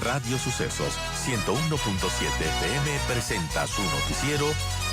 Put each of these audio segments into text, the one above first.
Radio Sucesos 101.7 FM presenta su noticiero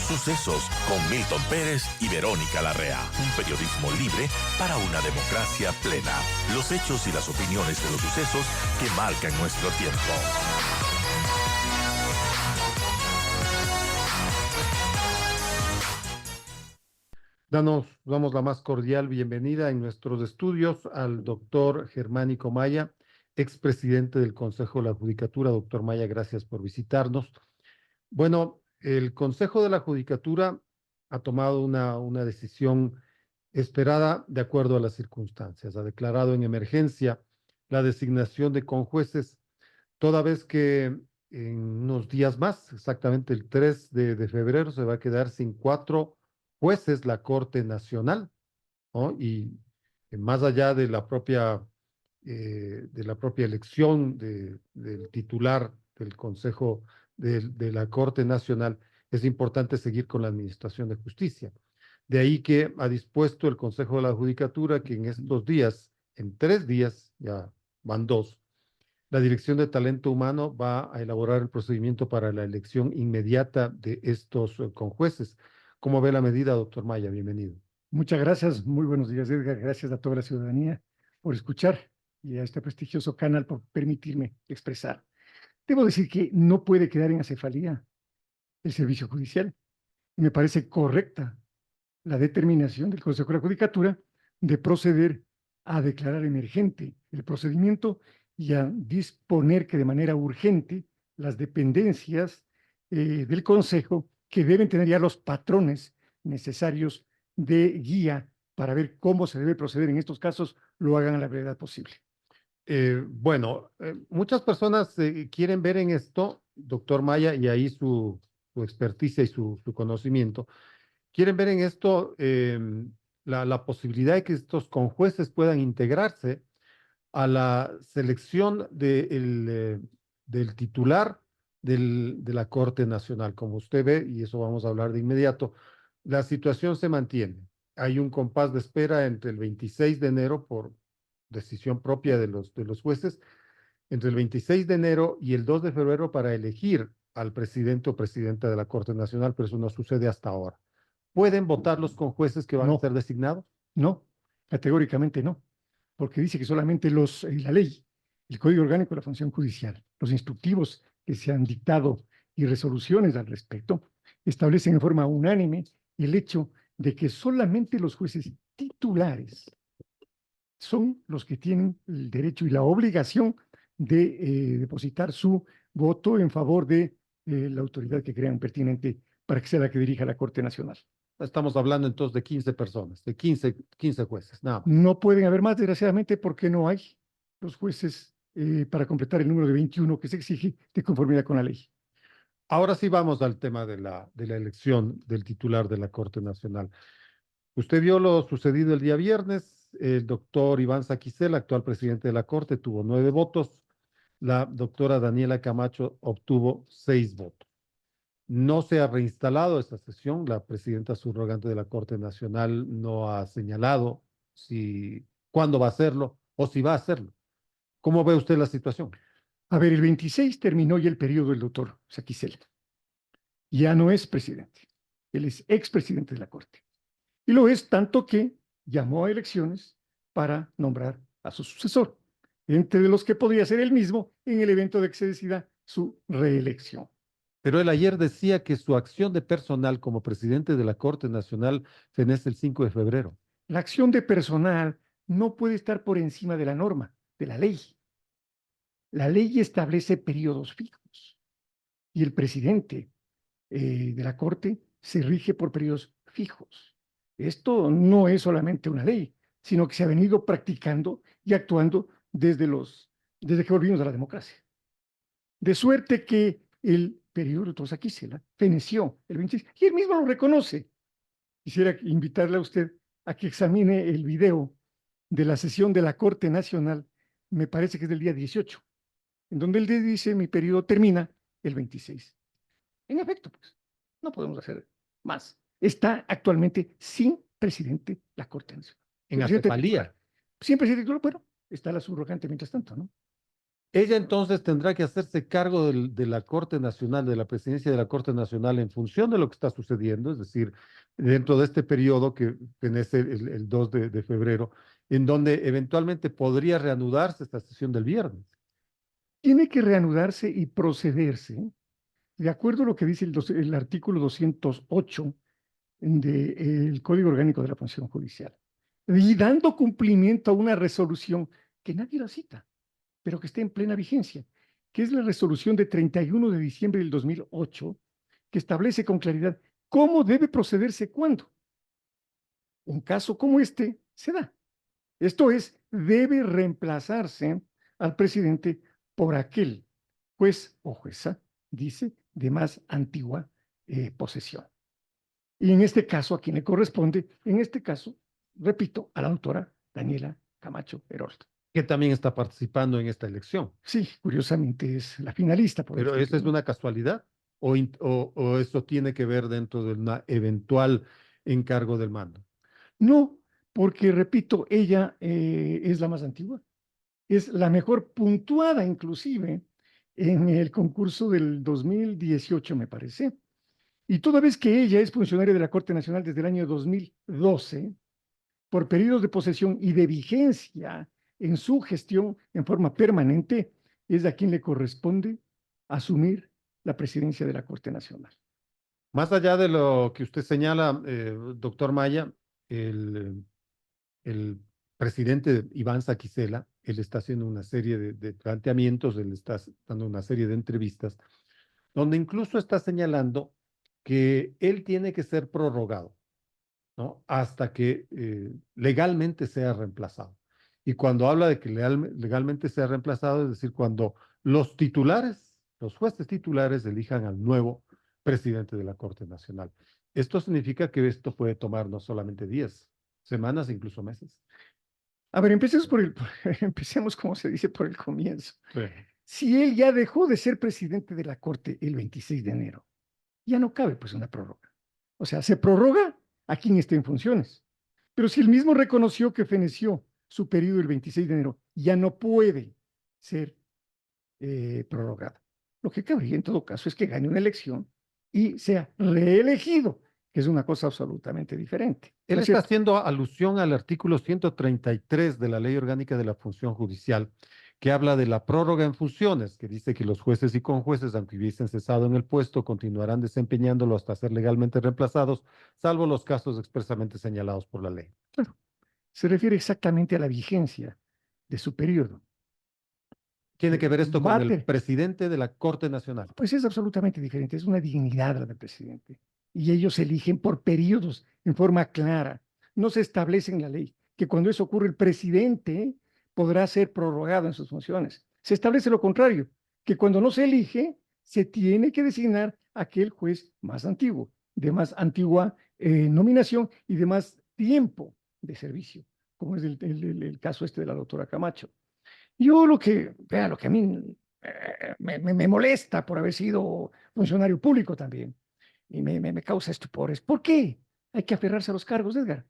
Sucesos con Milton Pérez y Verónica Larrea. Un periodismo libre para una democracia plena. Los hechos y las opiniones de los sucesos que marcan nuestro tiempo. Damos la más cordial bienvenida en nuestros estudios al doctor Germánico Maya, expresidente del Consejo de la Judicatura. Doctor Maya, gracias por visitarnos. Bueno, el Consejo de la Judicatura ha tomado una decisión esperada de acuerdo a las circunstancias. Ha declarado en emergencia la designación de conjueces, toda vez que en unos días más, exactamente el 3 de febrero, se va a quedar sin 4 jueces la Corte Nacional, ¿no? Y más allá de la propia elección del titular del Consejo de la Corte Nacional, es importante seguir con la administración de justicia. De ahí que ha dispuesto el Consejo de la Judicatura que en estos días, en 3 días, ya van 2, la Dirección de Talento Humano va a elaborar el procedimiento para la elección inmediata de estos conjueces. ¿Cómo ve la medida, doctor Maya? Bienvenido. Muchas gracias, muy buenos días, Edgar. Gracias a toda la ciudadanía por escuchar y a este prestigioso canal por permitirme expresar. Debo decir que no puede quedar en acefalía el servicio judicial. Me parece correcta la determinación del Consejo de la Judicatura de proceder a declarar emergente el procedimiento y a disponer que de manera urgente las dependencias del Consejo, que deben tener ya los patrones necesarios de guía para ver cómo se debe proceder en estos casos, lo hagan a la brevedad posible. Muchas personas quieren ver en esto, doctor Maya, y ahí su experticia y su conocimiento, quieren ver en esto la posibilidad de que estos conjueces puedan integrarse a la selección del titular de la Corte Nacional. Como usted ve, y eso vamos a hablar de inmediato, la situación se mantiene. Hay un compás de espera entre el 26 de enero, por decisión propia de los jueces, entre el 26 de enero y el 2 de febrero para elegir al presidente o presidenta de la Corte Nacional, pero eso no sucede hasta ahora. ¿Pueden votar los conjueces que van a ser designados? No, categóricamente no, porque dice que solamente la ley, el Código Orgánico de la Función Judicial, los instructivos que se han dictado y resoluciones al respecto, establecen en forma unánime el hecho de que solamente los jueces titulares son los que tienen el derecho y la obligación de depositar su voto en favor de la autoridad que crean pertinente para que sea la que dirija la Corte Nacional. Estamos hablando entonces de 15 personas, de 15 jueces, nada más. No pueden haber más, desgraciadamente, porque no hay los jueces para completar el número de 21 que se exige de conformidad con la ley. Ahora sí vamos al tema de la elección del titular de la Corte Nacional. Usted vio lo sucedido el día viernes. El doctor Iván Saquicel, actual presidente de la Corte, tuvo 9 votos. La doctora Daniela Camacho obtuvo 6 votos. No se ha reinstalado esta sesión. La presidenta subrogante de la Corte Nacional no ha señalado cuándo va a hacerlo o si va a hacerlo. ¿Cómo ve usted la situación? A ver, el 26 terminó ya el periodo del doctor Saquicel. Ya no es presidente. Él es expresidente de la Corte. Y lo es tanto que llamó a elecciones para nombrar a su sucesor, entre los que podría ser él mismo en el evento de que se decida su reelección. Pero él ayer decía que su acción de personal como presidente de la Corte Nacional fenece el 5 de febrero. La acción de personal no puede estar por encima de la norma, de la ley. La ley establece periodos fijos y el presidente de la Corte se rige por periodos fijos. Esto no es solamente una ley, sino que se ha venido practicando y actuando desde que volvimos a la democracia. De suerte que el periodo de Saquicela feneció el 26, y él mismo lo reconoce. Quisiera invitarle a usted a que examine el video de la sesión de la Corte Nacional, me parece que es del día 18, en donde él dice: mi periodo termina el 26. En efecto, pues, no podemos hacer más. Está actualmente sin presidente la Corte Nacional. En acefalía. Sin presidente titular, bueno, está la subrogante mientras tanto, ¿no? Ella entonces tendrá que hacerse cargo de la Corte Nacional, de la presidencia de la Corte Nacional en función de lo que está sucediendo, es decir, dentro de este periodo que es el 2 de febrero, en donde eventualmente podría reanudarse esta sesión del viernes. Tiene que reanudarse y procederse, de acuerdo a lo que dice el artículo 208 del Código Orgánico de la Función Judicial, y dando cumplimiento a una resolución que nadie la cita, pero que está en plena vigencia, que es la resolución de 31 de diciembre del 2008, que establece con claridad cómo debe procederse cuando un caso como este se da. Esto es, debe reemplazarse al presidente por aquel juez o jueza, dice, de más antigua posesión. Y en este caso, a quien le corresponde, en este caso, repito, a la doctora Daniela Camacho Herold. Que también está participando en esta elección. Sí, curiosamente es la finalista. Pero ¿esa es una casualidad? ¿O eso tiene que ver dentro de un eventual encargo del mando? No, porque, repito, ella es la más antigua. Es la mejor puntuada, inclusive, en el concurso del 2018, me parece. Y toda vez que ella es funcionaria de la Corte Nacional desde el año 2012, por periodos de posesión y de vigencia en su gestión en forma permanente, es a quien le corresponde asumir la presidencia de la Corte Nacional. Más allá de lo que usted señala, doctor Maya, el presidente Iván Saquicela, él está haciendo una serie de planteamientos, él está dando una serie de entrevistas, donde incluso está señalando que él tiene que ser prorrogado, ¿no? Hasta que legalmente sea reemplazado. Y cuando habla de que legalmente sea reemplazado, es decir, cuando los titulares, los jueces titulares elijan al nuevo presidente de la Corte Nacional. Esto significa que esto puede tomar no solamente días, semanas, incluso meses. A ver, empecemos, como se dice, por el comienzo. Sí. Si él ya dejó de ser presidente de la Corte el 26 de enero, ya no cabe pues una prórroga. O sea, se prorroga a quien esté en funciones. Pero si él mismo reconoció que feneció su periodo el 26 de enero, ya no puede ser prorrogada. Lo que cabría en todo caso es que gane una elección y sea reelegido, que es una cosa absolutamente diferente. Él ¿No es está cierto? haciendo alusión al artículo 133 de la Ley Orgánica de la Función Judicial, que habla de la prórroga en funciones, que dice que los jueces y conjueces, aunque hubiesen cesado en el puesto, continuarán desempeñándolo hasta ser legalmente reemplazados, salvo los casos expresamente señalados por la ley. Claro, se refiere exactamente a la vigencia de su periodo. Tiene que ver esto con el Bate. presidente de la Corte Nacional. Pues es absolutamente diferente, es una dignidad la del presidente. Y ellos eligen por periodos en forma clara. No se establece en la ley que cuando eso ocurre el presidente podrá ser prorrogado en sus funciones. Se establece lo contrario, que cuando no se elige, se tiene que designar aquel juez más antiguo, de más antigua nominación y de más tiempo de servicio, como es el caso este de la doctora Camacho. Yo lo que a mí me molesta por haber sido funcionario público también y me causa estupores. ¿Por qué hay que aferrarse a los cargos, Edgar?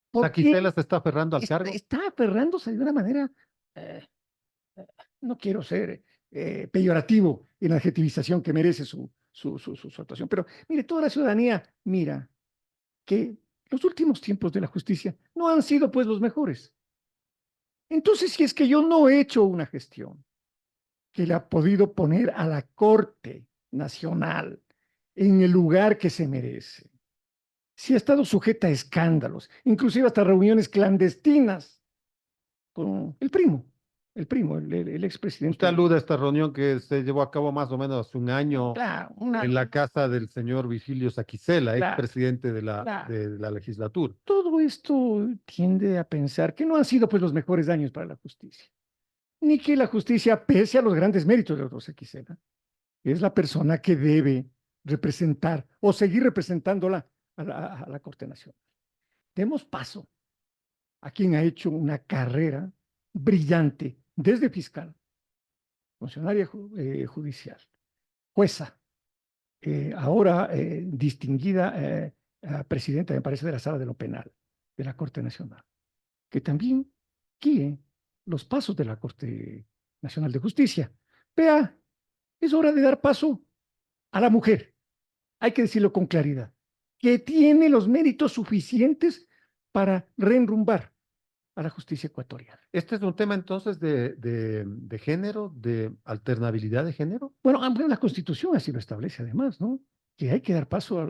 ¿Por qué Saquicela se está aferrando al cargo. está aferrándose de una manera, eh, no quiero ser peyorativo en la adjetivización que merece su actuación, pero mire, toda la ciudadanía mira que los últimos tiempos de la justicia no han sido pues los mejores. Entonces, si es que yo no he hecho una gestión que le ha podido poner a la Corte Nacional en el lugar que se merece, si ha estado sujeta a escándalos, inclusive hasta reuniones clandestinas con el expresidente. Usted alude a esta reunión que se llevó a cabo más o menos hace un año Claro, en la casa del señor Vigilio Saquicela, claro, expresidente de claro. la legislatura. Todo esto tiende a pensar que no han sido pues los mejores años para la justicia, ni que la justicia, pese a los grandes méritos de Rodolfo Saquicela, es la persona que debe representar o seguir representándola a la Corte Nacional. Demos paso a quien ha hecho una carrera brillante desde fiscal, funcionaria judicial, jueza, ahora distinguida presidenta, me parece, de la Sala de lo Penal de la Corte Nacional, que también guíe los pasos de la Corte Nacional de Justicia. Vea, es hora de dar paso a la mujer, hay que decirlo con claridad, que tiene los méritos suficientes para reenrumbar a la justicia ecuatoriana. Este es un tema entonces de género, de alternabilidad de género. Bueno, la Constitución así lo establece además, ¿no? Que hay que dar paso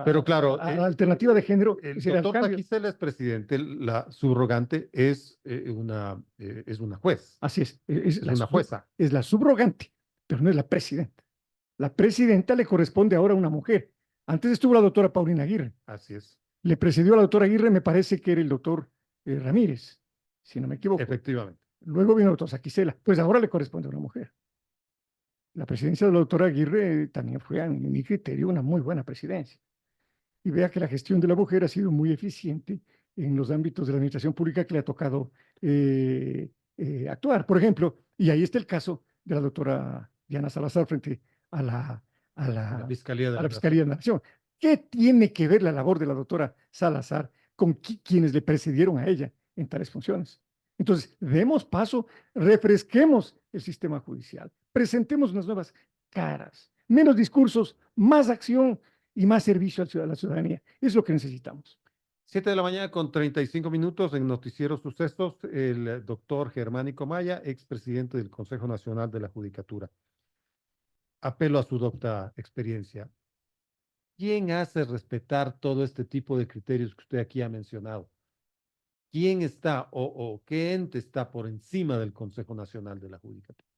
Pero claro, a la alternativa de género. el que será doctor cambio. Taquisela es presidente, la subrogante es una juez, Así es, es una jueza. es la subrogante, pero no es la presidenta. La presidenta le corresponde ahora a una mujer. Antes estuvo la doctora Paulina Aguirre. Así es, Le precedió a la doctora Aguirre, me parece que era el doctor Ramírez, si no me equivoco. efectivamente. Luego vino el doctor Saquicela, pues ahora le corresponde a una mujer. La presidencia de la doctora Aguirre también fue, a mi criterio, una muy buena presidencia. Y vea que la gestión de la mujer ha sido muy eficiente en los ámbitos de la administración pública que le ha tocado actuar. Por ejemplo, y ahí está el caso de la doctora Diana Salazar frente a la, a La la, Fiscalía de a la la Fiscalía de la Nación. ¿Qué tiene que ver la labor de la doctora Salazar con quienes le precedieron a ella en tales funciones? Entonces, demos paso, refresquemos el sistema judicial, presentemos unas nuevas caras, menos discursos, más acción y más servicio a la ciudadanía. Es lo que necesitamos. 7 de la mañana con 35 minutos en Noticiero Sucesos, el doctor Germánico Maya, expresidente del Consejo Nacional de la Judicatura. Apelo a su docta experiencia. ¿Quién hace respetar todo este tipo de criterios que usted aquí ha mencionado? ¿Quién está o qué ente está por encima del Consejo Nacional de la Judicatura?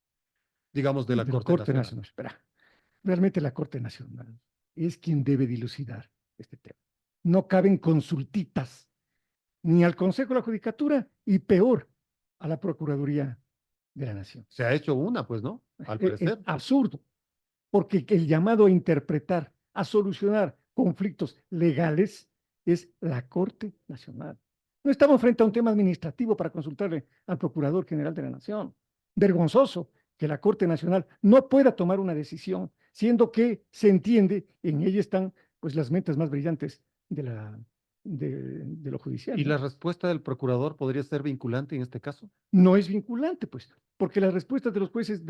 Digamos, de la De la Corte Corte Nacional. Nacional. Espera, realmente la Corte Nacional es quien debe dilucidar este tema. No caben consultitas ni al Consejo de la Judicatura y peor a la Procuraduría de la Nación. Se ha hecho una, pues, ¿no? Al Es parecer. absurdo, porque el llamado a interpretar, a solucionar conflictos legales es la Corte Nacional. No estamos frente a un tema administrativo para consultarle al Procurador General de la Nación. Vergonzoso que la Corte Nacional no pueda tomar una decisión, siendo que se entiende, en ella están pues las mentes más brillantes de lo judicial. ¿Y ¿no? la respuesta del procurador podría ser vinculante en este caso? No es vinculante, pues, porque las respuestas de los jueces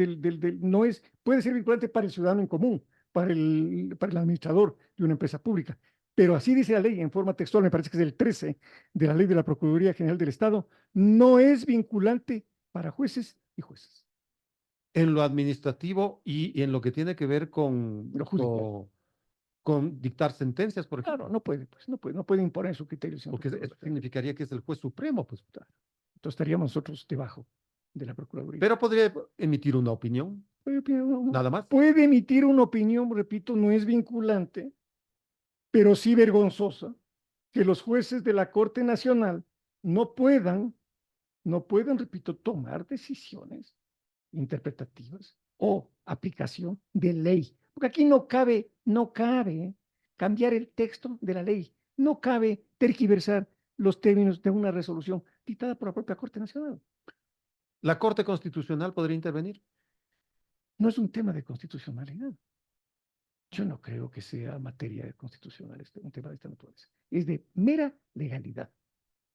no es, puede ser vinculante para el ciudadano en común, para el administrador de una empresa pública. Pero así dice la ley en forma textual, me parece que es el 13 de la ley de la Procuraduría General del Estado, no es vinculante para jueces y jueces. En lo administrativo y en lo que tiene que ver Lo judicial. con dictar sentencias, por ejemplo. Claro, no puede, pues, no puede imponer su criterio. Porque eso significaría que es el juez supremo, pues. Entonces estaríamos nosotros debajo de la Procuraduría. Pero podría emitir una opinión, nada más. Puede emitir una opinión, repito, no es vinculante, pero sí vergonzosa, que los jueces de la Corte Nacional no puedan, repito, tomar decisiones interpretativas o aplicación de ley. Porque aquí no cabe cambiar el texto de la ley, no cabe tergiversar los términos de una resolución dictada por la propia Corte Nacional. ¿La Corte Constitucional podría intervenir? No es un tema de constitucionalidad. Yo no creo que sea materia constitucional un tema de esta naturaleza. Es de mera legalidad.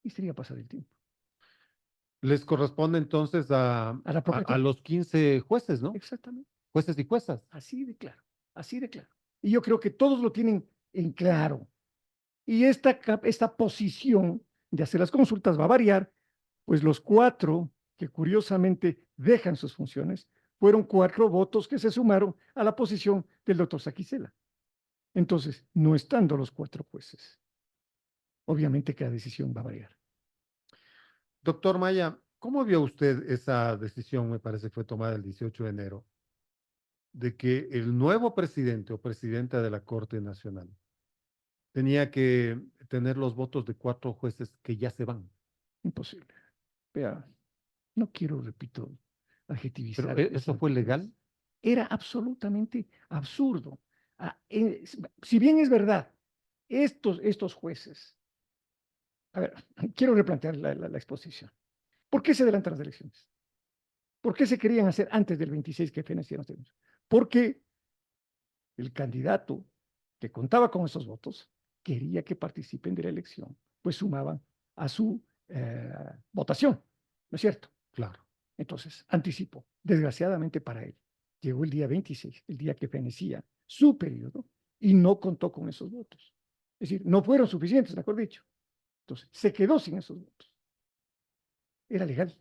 Y sería pasar el tiempo. Les corresponde entonces a los 15 jueces, ¿no? Exactamente. Jueces y juezas. Así de claro. Así de claro. Y yo creo que todos lo tienen en claro. Y esta posición de hacer las consultas va a variar, pues los 4 que curiosamente dejan sus funciones fueron 4 votos que se sumaron a la posición del doctor Saquicela. Entonces, no estando los 4 jueces, obviamente que la decisión va a variar. Doctor Maya, ¿cómo vio usted esa decisión, me parece que fue tomada el 18 de enero, de que el nuevo presidente o presidenta de la Corte Nacional tenía que tener los votos de 4 jueces que ya se van? Imposible. Vea, no quiero, repito, adjetivizar. ¿Pero eso fue legal? Era absolutamente absurdo. Si bien es verdad, estos jueces, a ver, quiero replantear la exposición. ¿Por qué se adelantan las elecciones? ¿Por qué se querían hacer antes del 26 que financiaron? Porque el candidato que contaba con esos votos quería que participen de la elección, pues sumaban a su votación, ¿no es cierto? Claro. Entonces, anticipó, desgraciadamente para él. Llegó el día 26, el día que fenecía su periodo, y no contó con esos votos. Es decir, no fueron suficientes, mejor dicho. Entonces, se quedó sin esos votos. Era legal,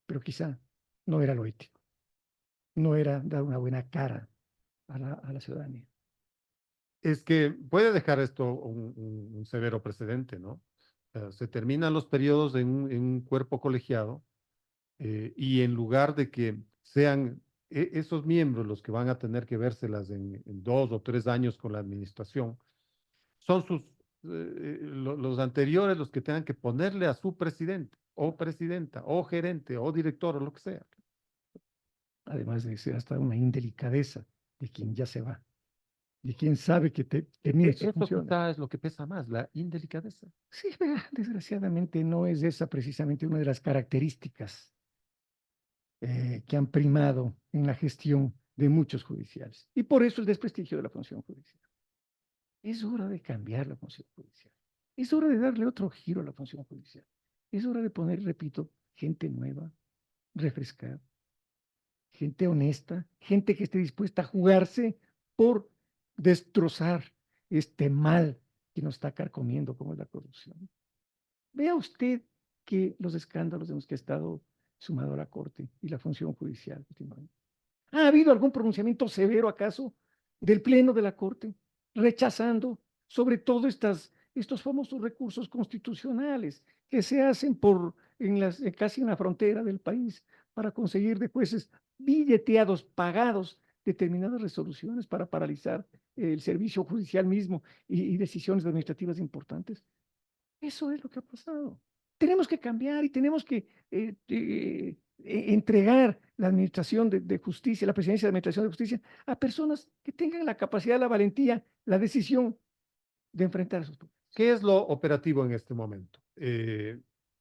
pero quizá no era lo ético. No era dar una buena cara a la ciudadanía. Es que puede dejar esto un severo precedente, ¿no? O sea, se terminan los periodos en un cuerpo colegiado y en lugar de que sean esos miembros los que van a tener que vérselas en 2 o 3 años con la administración, son los anteriores los que tengan que ponerle a su presidente o presidenta o gerente o director o lo que sea. Además de ser hasta una indelicadeza de quien ya se va, de quien sabe que termina sus Eso funciones. quizá es lo que pesa más, la indelicadeza. Sí, vea, desgraciadamente no es esa precisamente una de las características que han primado en la gestión de muchos judiciales. Y por eso el desprestigio de la función judicial. Es hora de cambiar la función judicial. Es hora de darle otro giro a la función judicial. Es hora de poner, repito, gente nueva, refrescar, gente honesta, gente que esté dispuesta a jugarse por destrozar este mal que nos está carcomiendo como es la corrupción. Vea usted que los escándalos en los que ha estado sumado a la Corte y la función judicial últimamente. ¿Ha habido algún pronunciamiento severo acaso del Pleno de la Corte rechazando sobre todo estos famosos recursos constitucionales que se hacen casi en la frontera del país para conseguir de jueces billeteados, pagados, determinadas resoluciones para paralizar el servicio judicial mismo y decisiones administrativas importantes? Eso es lo que ha pasado. Tenemos que cambiar y tenemos que entregar la administración de justicia, la presidencia de administración de justicia, a personas que tengan la capacidad, la valentía, la decisión de enfrentar esos problemas. ¿Qué es lo operativo en este momento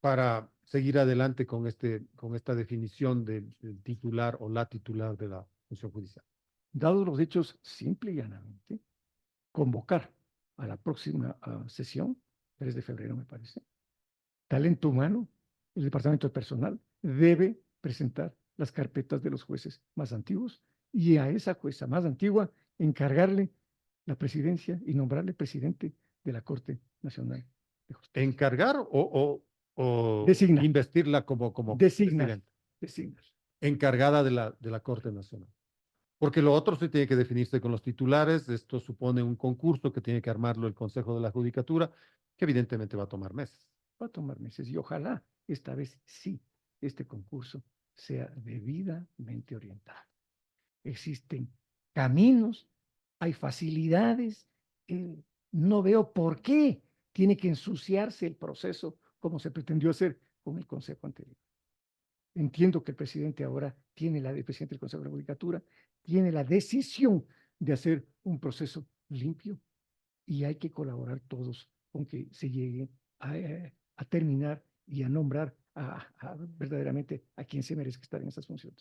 para seguir adelante con esta definición del titular o la titular de la función judicial? Dados los hechos, simple y llanamente, convocar a la próxima sesión, 3 de febrero me parece, talento humano, el departamento de personal debe presentar las carpetas de los jueces más antiguos y a esa jueza más antigua encargarle la presidencia y nombrarle presidente de la Corte Nacional de Justicia. ¿Encargar o Designar. investirla como Designar. presidenta? Designar. Encargada de la Corte Nacional. Porque lo otro sí tiene que definirse con los titulares. Esto supone un concurso que tiene que armarlo el Consejo de la Judicatura, que evidentemente va a tomar meses. Va a tomar meses y ojalá esta vez sí este concurso sea debidamente orientado. Existen caminos, hay facilidades, no veo por qué tiene que ensuciarse el proceso como se pretendió hacer con el Consejo anterior. Entiendo que el presidente ahora el presidente del Consejo de la Judicatura tiene la decisión de hacer un proceso limpio y hay que colaborar todos con que se llegue a terminar y a nombrar verdaderamente a quien se merezca estar en esas funciones.